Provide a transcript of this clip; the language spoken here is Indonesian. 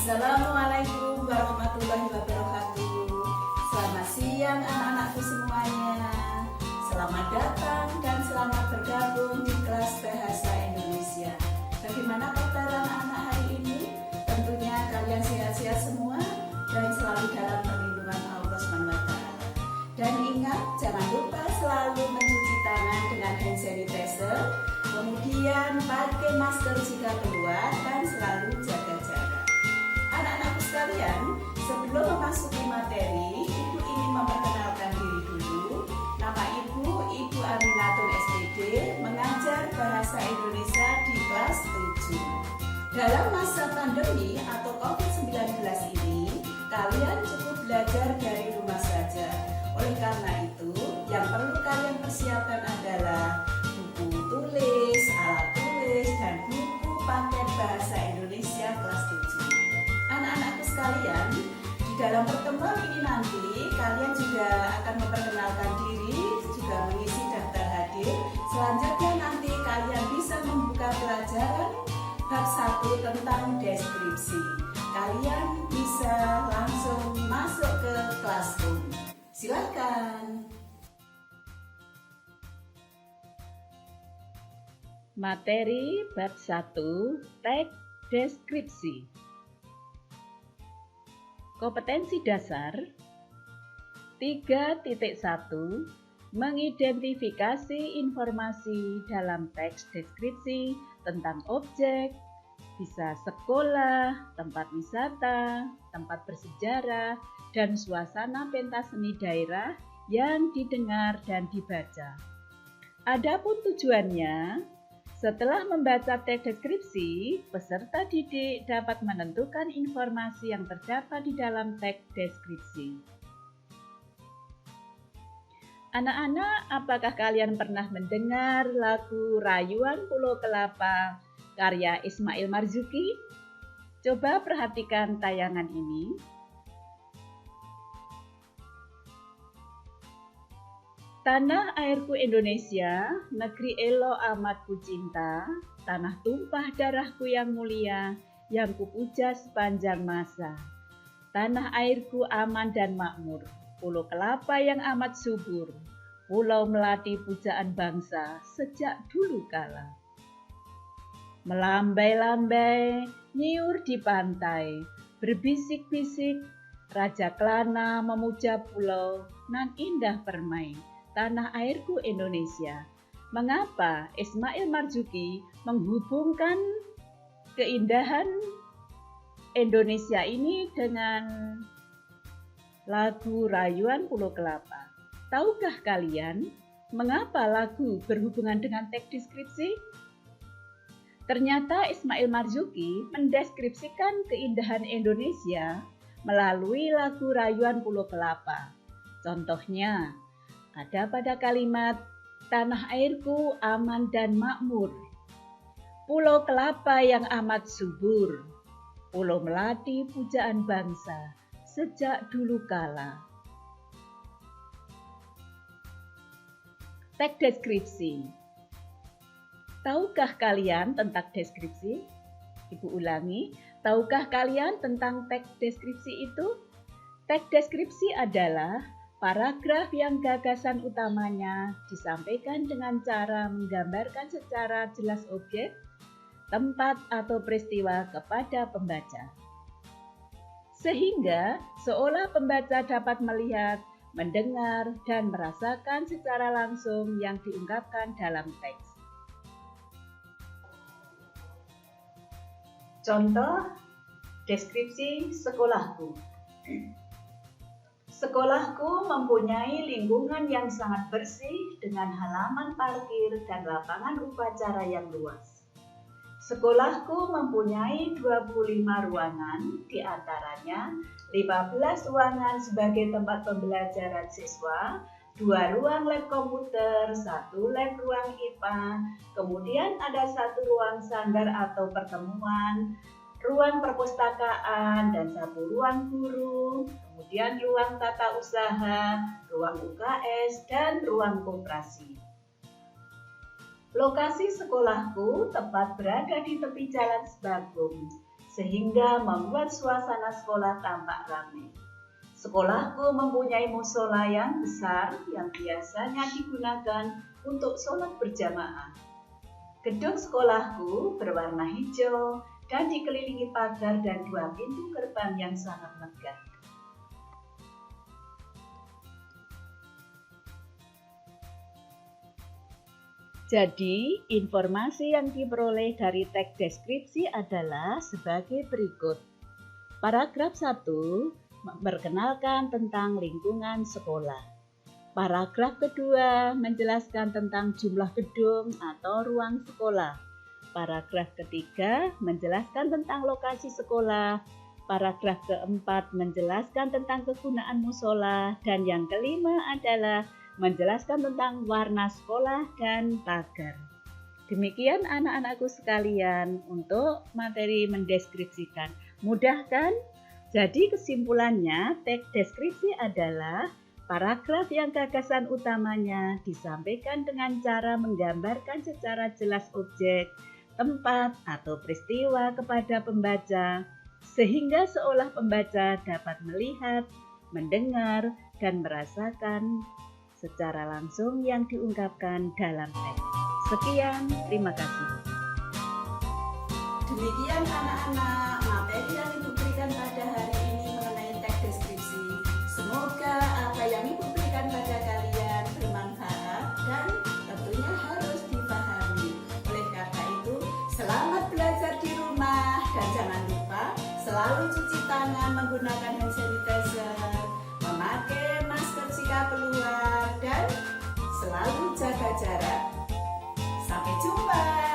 Assalamualaikum warahmatullahi wabarakatuh. Selamat siang anak-anakku semuanya. Selamat datang dan selamat bergabung di kelas Bahasa Indonesia. Bagaimana kabar anak-anak hari ini? Tentunya kalian sehat-sehat semua dan selalu dalam perlindungan Allah SWT. Dan ingat, jangan lupa selalu mencuci tangan dengan hand sanitizer, kemudian pakai masker jika keluar dan selalu jaga jarak. Anak-anakku sekalian, sebelum memasuki materi, Ibu ingin memperkenalkan diri dulu. Nama Ibu Aminatul SPD, mengajar Bahasa Indonesia di kelas 7. Dalam masa pandemi atau COVID-19 ini, kalian cukup belajar dari rumah saja. Oleh karena itu, yang perlu kalian persiapkan adalah buku tulis, alat tulis, dan buku paket Bahasa Indonesia kelas 7. Anak-anakku sekalian, di dalam pertemuan ini nanti kalian juga akan memperkenalkan diri, juga mengisi daftar hadir. Selanjutnya nanti kalian bisa membuka pelajaran bab 1 tentang deskripsi. Kalian bisa langsung masuk ke classroom. Silakan. Materi bab 1, teks deskripsi. Kompetensi dasar 3.1, mengidentifikasi informasi dalam teks deskripsi tentang objek, bisa sekolah, tempat wisata, tempat bersejarah, dan suasana pentas seni daerah yang didengar dan dibaca. Adapun tujuannya, setelah membaca teks deskripsi, peserta didik dapat menentukan informasi yang terdapat di dalam teks deskripsi. Anak-anak, apakah kalian pernah mendengar lagu Rayuan Pulau Kelapa karya Ismail Marzuki? Coba perhatikan tayangan ini. Tanah airku Indonesia, negeri elok amat ku cinta, tanah tumpah darahku yang mulia, yang kupuja sepanjang masa. Tanah airku aman dan makmur, pulau kelapa yang amat subur, pulau melati pujaan bangsa sejak dulu kala. Melambai-lambai, nyiur di pantai, berbisik-bisik, Raja Kelana memuja pulau, nan indah permai. Tanah airku Indonesia. Mengapa Ismail Marzuki menghubungkan keindahan Indonesia ini dengan lagu Rayuan Pulau Kelapa? Tahukah kalian mengapa lagu berhubungan dengan teks deskripsi? Ternyata Ismail Marzuki mendeskripsikan keindahan Indonesia melalui lagu Rayuan Pulau Kelapa. Contohnya, ada pada kalimat, tanah airku aman dan makmur, pulau kelapa yang amat subur, pulau melati pujaan bangsa sejak dulu kala. Teks deskripsi. Tahukah kalian tentang deskripsi? Ibu ulangi, tahukah kalian tentang teks deskripsi itu? Teks deskripsi adalah paragraf yang gagasan utamanya disampaikan dengan cara menggambarkan secara jelas objek, tempat atau peristiwa kepada pembaca. Sehingga seolah pembaca dapat melihat, mendengar, dan merasakan secara langsung yang diungkapkan dalam teks. Contoh deskripsi sekolahku. Sekolahku mempunyai lingkungan yang sangat bersih dengan halaman parkir dan lapangan upacara yang luas. Sekolahku mempunyai 25 ruangan, di antaranya 15 ruangan sebagai tempat pembelajaran siswa, 2 ruang lab komputer, 1 lab ruang IPA, kemudian ada 1 ruang sanggar atau pertemuan, ruang perpustakaan, dan 1 ruang guru, kemudian ruang tata usaha, ruang UKS, dan ruang koperasi. Lokasi sekolahku tepat berada di tepi jalan Sebagum, sehingga membuat suasana sekolah tampak ramai. Sekolahku mempunyai musola yang besar yang biasanya digunakan untuk sholat berjamaah. Gedung sekolahku berwarna hijau dan dikelilingi pagar dan 2 pintu gerbang yang sangat megah. Jadi, informasi yang diperoleh dari teks deskripsi adalah sebagai berikut. Paragraf 1 memperkenalkan tentang lingkungan sekolah. Paragraf kedua menjelaskan tentang jumlah gedung atau ruang sekolah. Paragraf ketiga menjelaskan tentang lokasi sekolah. Paragraf keempat menjelaskan tentang kegunaan musola. Dan yang kelima adalah menjelaskan tentang warna sekolah dan pagar. Demikian anak-anakku sekalian untuk materi mendeskripsikan. Mudah kan? Jadi kesimpulannya teks deskripsi adalah paragraf yang gagasan utamanya disampaikan dengan cara menggambarkan secara jelas objek, tempat, atau peristiwa kepada pembaca, sehingga seolah pembaca dapat melihat, mendengar, dan merasakan secara langsung yang diungkapkan dalam teks. Sekian, terima kasih. Demikian anak-anak materi yang Ibu berikan pada hari ini mengenai teks deskripsi. Semoga apa yang Ibu berikan pada kalian bermanfaat dan tentunya harus dipahami. Oleh karena itu, selamat belajar di rumah dan jangan lupa selalu cuci tangan menggunakan hand sanitizer, memakai masker jika keluar, dan selalu jaga jarak. Sampai jumpa.